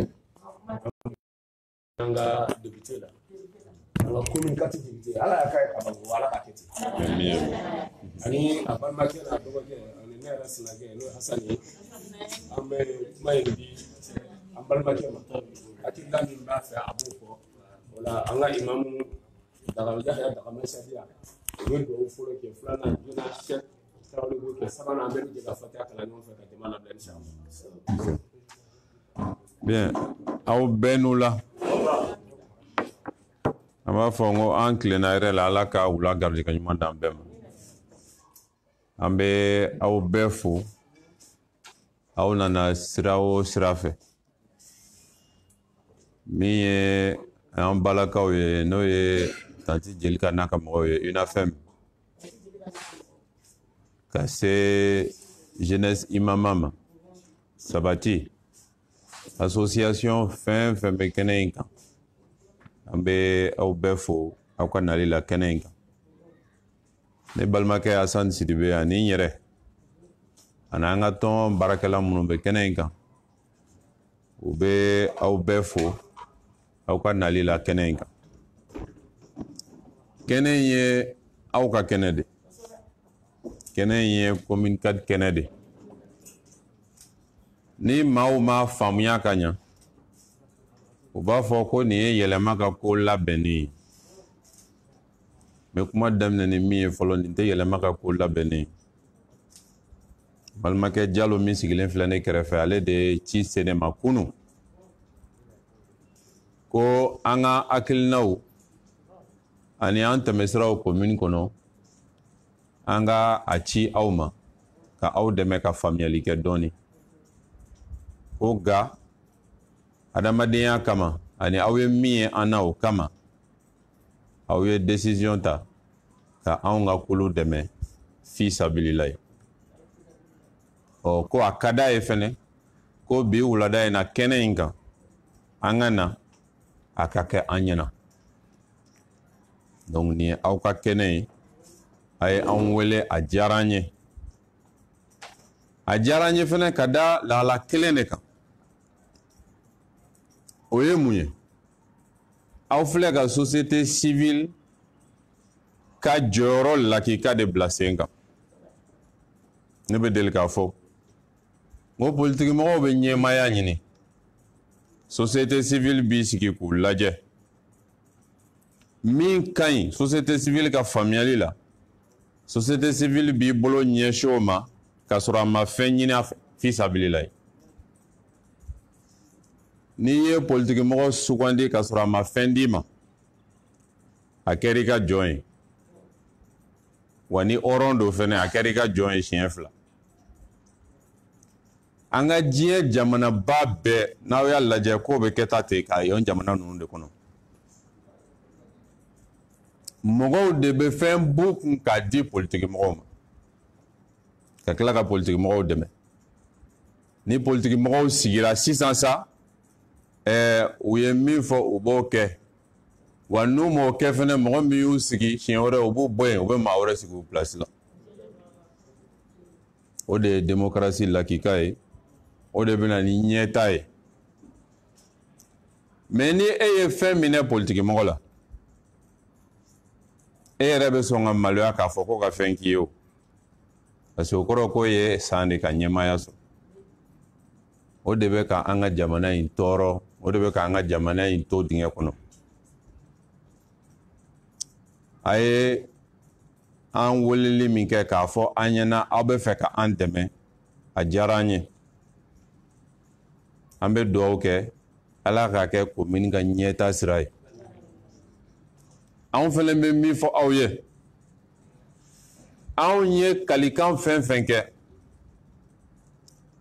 an ka député la an ka commune kati député ala y'a k'a ye kaban ko ala k'a kɛ ten ani a balimakɛ n'a dɔgɔkɛ ani ne yɛrɛ sinakɛ n'o ye Hasani ye an bɛ kuma in di an balimakɛ ma hakilina min b'a fɛ a b'o fɔ o la an ka imamu Yahya Dagamɛ Sadiya o ye dugawu fɔlɔ kɛ filanan Jona Sɛk Tarawele b'o kɛ sabanan an bɛ jɛ ka fatiha kalan ɲɔgɔn fɛ ka jama labila inchallah. Bien, aw bɛɛ n'u la an b'a fɔ ko an tilenna yɛrɛ la ala ka wula garijɛgɛ ɲuman d'an bɛɛ ma an bɛ aw bɛɛ fo aw nana sira o sira fɛ min ye an balakaw ye n'o ye tanti Jelika n'a ka mɔgɔw ye UNAFEM ka se jeunesse imama ma sabati association fɛn fɛn bɛ kɛnɛ in kan an bɛ aw bɛɛ fo aw ka nali la kɛnɛ in kan ne balimakɛ Hasani Sidibe ani n yɛrɛ ani an ka tɔn baarakɛla minnu bɛ kɛnɛ in kan u bɛ aw bɛɛ fo aw ka nali la kɛnɛ in kan kɛnɛ in ye aw ka kɛnɛ de kɛnɛ in ye commune 4 kɛnɛ de ni maaw ma faamuya ka ɲa u b'a fɔ ko nin ye yɛlɛma ka ko labɛnni ye mɛ kuma daminɛ ni min ye fɔlɔ nin tɛ yɛlɛma ka ko labɛnni ye balimakɛ Jalo min sigilen filɛ ne kɛrɛfɛ ale de ye ci se ne ma kunu ko an ka hakilinaw ani an tɛmɛsiraw commune kɔnɔ an ka a ci aw ma ka aw dɛmɛ ka faamuyali kɛ dɔɔni o ga adamadenya kama ani aw ye min ye an na o kama aw ye décision ta ka anw ka kulu dɛmɛ fi sabililayi ko a ka d'a ye fɛnɛ ko bi wulada in na kɛnɛ in kan an ka na a ka kɛ an ɲɛna donc nin ye aw ka kɛnɛ ye a ye anw wele a diyara an ye fɛnɛ ka da lahala kelen de kan o ye mun ye aw filɛ ka société civile ka jɔyɔrɔ lakika de bila sen kan ne bɛ deli k'a fɔ ngo politique mɔgɔw bɛ ɲɛmaya ɲini société civile b'i sigi k'u lajɛ min ka ɲi société civile ka faamuyali la société civile b'i bolo ɲɛsin o ma ka sɔrɔ a ma fɛn ɲini a fɛ fi sabililayi n'i ye politique mɔgɔ sugandi ka sɔrɔ a ma fɛn d'i ma a kɛra i ka jɔn ye wa ni hɔrɔn do fɛnɛ a kɛra i ka jɔn ye siɲɛ fila an ka diɲɛ jamanaba bɛɛ n'aw y'a lajɛ k'o bɛ kɛta ten k'a ye jamana ninnu de kɔnɔ mɔgɔw de bɛ fɛn b'u kun k'a di politique mɔgɔw ma ka tila ka politique mɔgɔw dɛmɛ ni politique mɔgɔw sigira sisan sa u ye min fɔ u b'o kɛ wa n'u m'o kɛ fɛnɛ mɔgɔ min y'u sigi siɲɛ wɛrɛ u b'u bɔ yen u bɛ maa wɛrɛ sigi u place la o de ye démocratie lakika ye o de bɛna ni ɲɛta ye mais ni e ye fɛn minɛ politique mɔgɔ la e yɛrɛ bɛ sɔn ka maloya k'a fɔ ko ka fɛn k'i ye o parce que o kɔrɔ ko ye san de ka ɲɛmaya sɔrɔ o de bɛ ka an ka jamana in tɔɔrɔ o de bɛ ka an ka jamana in to dingɛ kɔnɔ a ye an weleli min kɛ k'a fɔ an ɲɛna aw bɛ fɛ ka an dɛmɛ a diyara an ye an bɛ dugawu kɛ ala k'a kɛ commune ka ɲɛta sira ye anw fɛnɛ bɛ min fɔ aw ye anw ye kalikan fɛn fɛn kɛ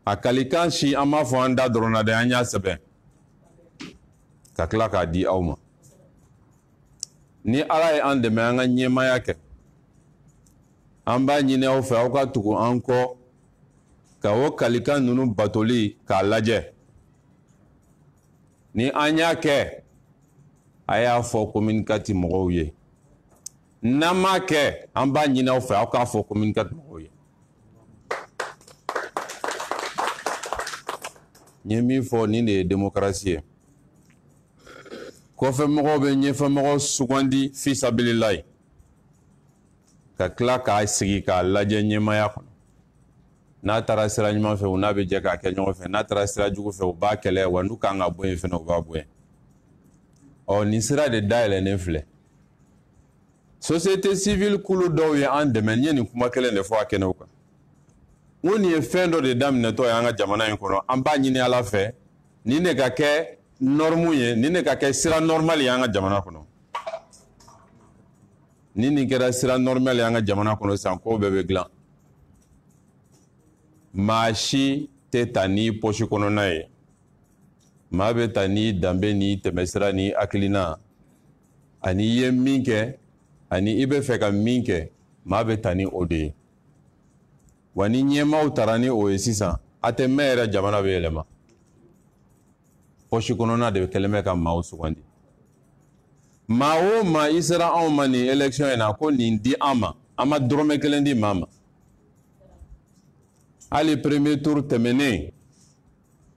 a kalikan si an b'a fɔ an da dɔrɔn na dɛ an y'a sɛbɛn ka tila k'a di aw ma ni ala ye an dɛmɛ an ka ɲɛmaya kɛ an b'a ɲini aw fɛ aw ka tugu an kɔ ka o kalikan ninnu batoli k'a lajɛ ni an y'a kɛ a y'a fɔ communicati mɔgɔw ye n'an m'a kɛ an b'a ɲini aw fɛ aw k'a fɔ communicati mɔgɔw ye n ye min fɔ nin de ye démocratie ye kɔfɛmɔgɔw bɛ ɲɛfɛmɔgɔw sugandi fisabililayi ka tila k'a sigi k'a lajɛ ɲɛmaya kɔnɔ n'a taara sira ɲuman fɛ u n'a bɛ jɛ k'a kɛ ɲɔgɔn fɛ n'a taara sira jugu fɛ u b'a kɛlɛ wa n'u kan ka bɔ yen fɛnɛ u b'a bɔ yen nin sira de dayɛlɛnnen filɛ société civile kulu dɔw ye an dɛmɛ n ye nin kuma kelen de fɔ a kɛnɛw kan n ko nin ye fɛn dɔ de daminɛtɔ ye an ka jamana in kɔnɔ an b'a ɲini ala fɛ nin de ka kɛ norme ye nin de ka kɛ sira normal ye an ka jamana kɔnɔ ni nin kɛra sira normal ye an ka jamana kɔnɔ sisan kow bɛɛ bɛ dilan maa si tɛ ta ni poche kɔnɔna ye maa bɛ ta ni danbe ni tɛmɛsira ni hakilina ani i ye min kɛ ani i bɛ fɛ ka min kɛ maa bɛ ta ni o de ye wa ni ɲɛmaaw taara ni o ye sisan a tɛ mɛn yɛrɛ jamana bɛ yɛlɛma poche kɔnɔna de kɛlen bɛ ka maaw sugandi maa o maa i sera anw ma nin élection in na ko nin di an ma an ma dɔrɔmɛ kelen di maa ma hali premier tour tɛmɛnen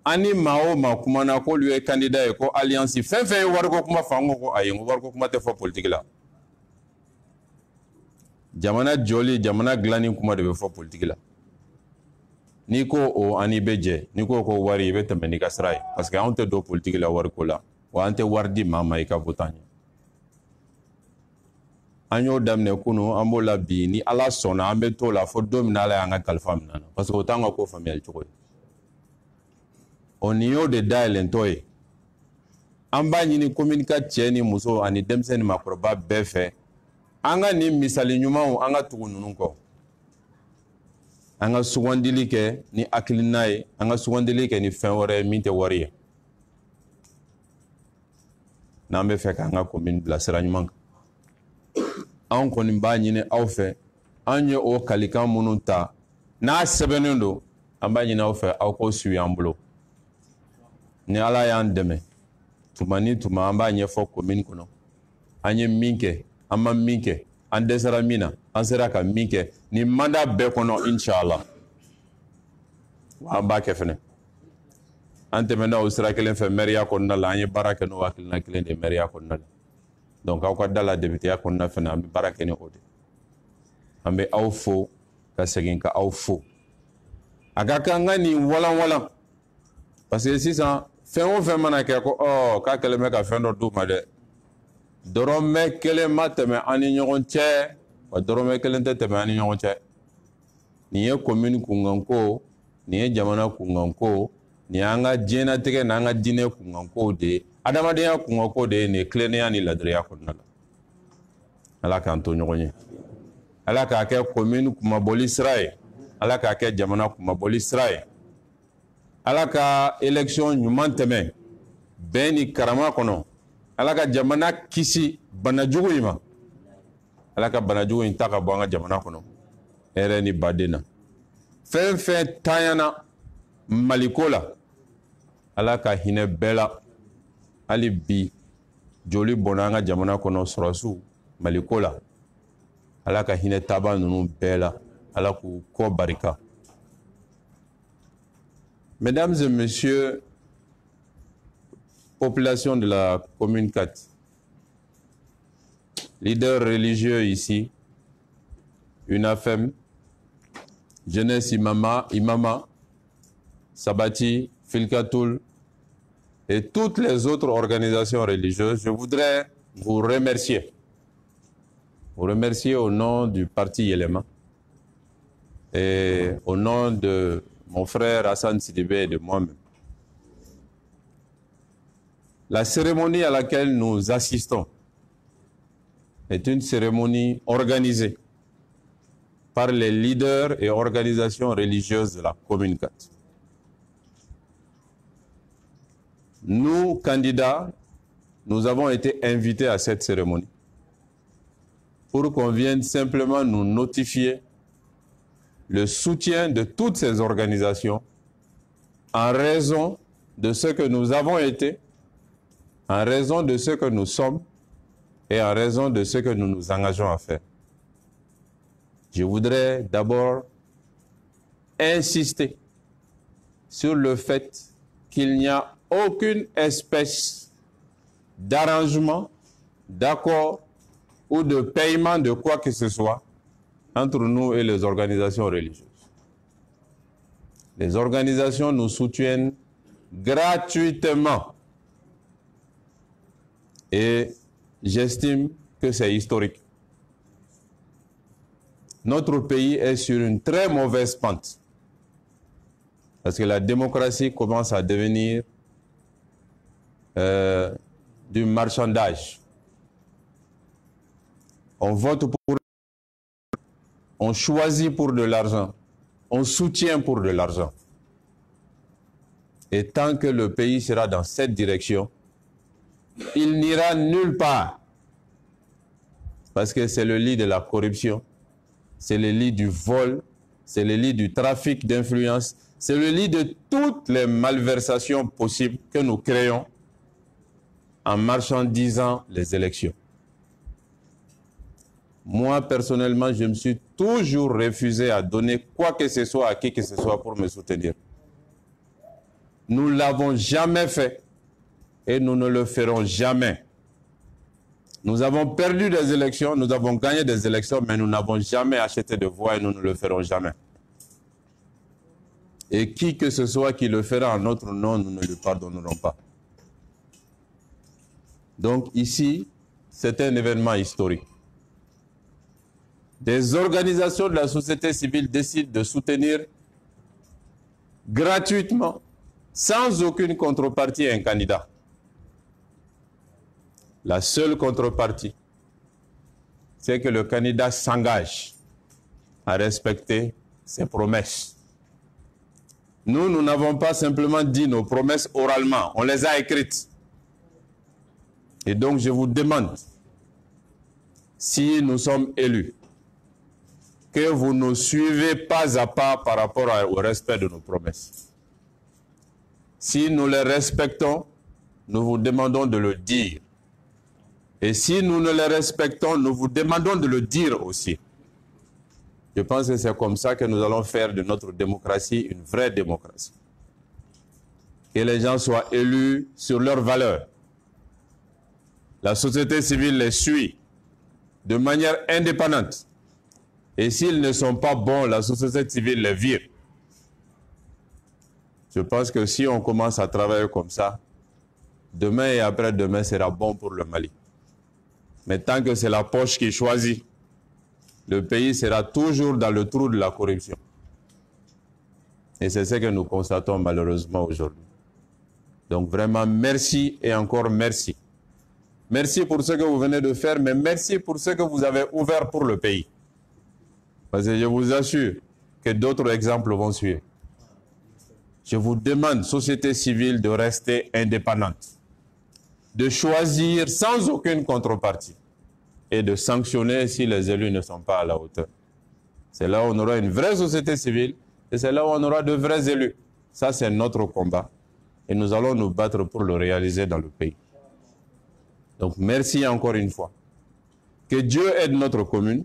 an ni maa o maa kumana k'olu ye candidat ye ko alliance fɛn fɛn ye wariko kuma fɔ an ko ayi n ko wariko kuma tɛ fɔ politique la jamana jɔli jamana dilanni kuma de bɛ fɔ politique la n'i ko o ani bɛ jɛ n'i ko ko wari i bɛ tɛmɛ n'i ka sira ye parce que anw tɛ don politique la wariko la wa an tɛ wari di maa ma i ka bɔ t'an ye an y'o daminɛ kunu an b'o la bi ni ala sɔnna an bɛ t'o la fo don min na ala y'an ka kalifa minɛ na parce que o t'an ka ko faamuyali cogo ye nin y'o de dayɛlɛntɔ ye an b'a ɲini communiqué cɛ ni muso ani denmisɛnnin ni maakɔrɔba bɛɛ fɛ an ka nin misali ɲumanw an ka tugu ninnu kɔ an ka sugandili kɛ ni hakilina ye an ka sugandili kɛ ni fɛn wɛrɛ ye min tɛ wari ye n'an bɛ fɛ k'an ka commune bila sira ɲuman kan anw kɔni b'a ɲini aw fɛ an ye o kalikan minnu ta n'a sɛbɛnnen don an b'a ɲini aw fɛ aw k'o suit an bolo ni ala y'an dɛmɛ tuma ni tuma an b'a ɲɛfɔ commune kɔnɔ an ye min kɛ an ma min kɛ an dɛsɛra min na an sera ka min kɛ nin mandat bɛɛ kɔnɔ inshallah wa an b'a kɛ fɛnɛ an tɛmɛna o sira kelen fɛ maire kɔnɔna la an ye baara kɛ n'o hakilina kelen de maire kɔnɔna la donc aw ka da la député kɔnɔna fɛnɛ an bɛ baara kɛ ni o de an bɛ aw fo ka segin ka aw fo a ka kan ka nin walan parce que sisan fɛn o fɛn mana kɛ ko k'a kɛlen bɛ ka fɛn dɔ d'u ma dɛ dɔrɔmɛ kelen ma tɛmɛ an ni ɲɔgɔn cɛ wa dɔrɔmɛ kelen tɛ tɛmɛ an ni ɲɔgɔn cɛ nin ye commune kunkanko nin ye jamana kunkanko nin y'an ka diɲɛlatigɛ n'an ka diinɛ kunkanko de ye adamadenya kunkanko de ye nin tilennenya ni ladiriya kɔnɔna la ala k'an to ɲɔgɔn ye ala k'a kɛ commune kumabɔli sira ye ala k'a kɛ jamana kumabɔli sira ye ala ka élection ɲuman tɛmɛ bɛn ni karama kɔnɔ ala ka jamana kisi banajugu in ma ala ka banajugu in ta ka bɔ an ka jamana kɔnɔ hɛrɛ ni baden na fɛn tanyana maliko la ala ka hinɛ bɛɛ la hali bi joli bɔnna an ka jamana kɔnɔ sɔrɔsiw maliko la ala ka hinɛ taaba ninnu bɛɛ la ala k'u kɔ barika. Mesdames et messieurs, population de la commune 4, leaders religieux ici, UNAFEM, Jeunesse Imama, Sabati, Filkatoul et toutes les autres organisations religieuses, je voudrais vous remercier. Vous remercier au nom du parti Yelema et au nom de mon frère Hassan Sidibé et de moi-même. La cérémonie à laquelle nous assistons est une cérémonie organisée par les leaders et organisations religieuses de la commune 4. Nous, candidats, nous avons été invités à cette cérémonie pour qu'on vienne simplement nous notifier le soutien de toutes ces organisations en raison de ce que nous avons été, en raison de ce que nous sommes et en raison de ce que nous nous engageons à faire. Je voudrais d'abord insister sur le fait qu'il n'y a aucune espèce d'arrangement, d'accord ou de paiement de quoi que ce soit entre nous et les organisations religieuses. Les organisations nous soutiennent gratuitement et j'estime que c'est historique. Notre pays est sur une très mauvaise pente parce que la démocratie commence à devenir du marchandage. On vote pour, on choisit pour de l'argent, on soutient pour de l'argent. Et tant que le pays sera dans cette direction, il n'ira nulle part. Parce que c'est le lit de la corruption, c'est le lit du vol, c'est le lit du trafic d'influence, c'est le lit de toutes les malversations possibles que nous créons en marchandisant les élections. Moi, personnellement, je me suis toujours refusé à donner quoi que ce soit à qui que ce soit pour me soutenir. Nous ne l'avons jamais fait et nous ne le ferons jamais. Nous avons perdu des élections, nous avons gagné des élections, mais nous n'avons jamais acheté de voix et nous ne le ferons jamais. Et qui que ce soit qui le fera en notre nom, nous ne le pardonnerons pas. Donc ici, c'est un événement historique. Des organisations de la société civile décident de soutenir gratuitement, sans aucune contrepartie, un candidat. La seule contrepartie, c'est que le candidat s'engage à respecter ses promesses. Nous n'avons pas simplement dit nos promesses oralement, on les a écrites. Et donc je vous demande, si nous sommes élus, que vous nous suivez pas à pas par rapport au respect de nos promesses. Si nous les respectons, nous vous demandons de le dire. Et si nous ne les respectons, nous vous demandons de le dire aussi. Je pense que c'est comme ça que nous allons faire de notre démocratie une vraie démocratie. Que les gens soient élus sur leurs valeurs. La société civile les suit de manière indépendante. Et s'ils ne sont pas bons, la société civile les vire. Je pense que si on commence à travailler comme ça, demain et après-demain sera bon pour le Mali. Mais tant que c'est la poche qui choisit, le pays sera toujours dans le trou de la corruption. Et c'est ce que nous constatons malheureusement aujourd'hui. Donc vraiment, merci et encore merci. Merci pour ce que vous venez de faire, mais merci pour ce que vous avez ouvert pour le pays. Parce que je vous assure que d'autres exemples vont suivre. Je vous demande, société civile, de rester indépendante, de choisir sans aucune contrepartie et de sanctionner si les élus ne sont pas à la hauteur. C'est là où on aura une vraie société civile Et c'est là où on aura de vrais élus. Ça, c'est notre combat. Et nous allons nous battre pour le réaliser dans le pays. Donc, merci encore une fois. Que Dieu aide notre commune.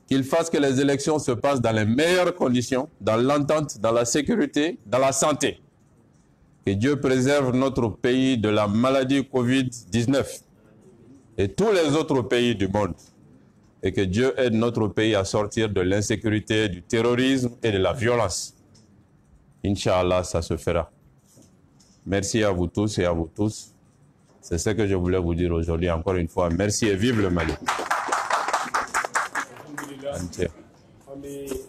Qu'il fasse que les élections se passent dans les meilleures conditions, dans l'entente, dans la sécurité, dans la santé. Que Dieu préserve notre pays de la maladie Covid-19 et tous les autres pays du monde. Et que Dieu aide notre pays à sortir de l'insécurité, du terrorisme et de la violence. Inch'Allah, ça se fera. Merci à vous tous et à vous tous. C'est ce que je voulais vous dire aujourd'hui. Encore une fois, merci et vive le Mali. Alhamdulillah.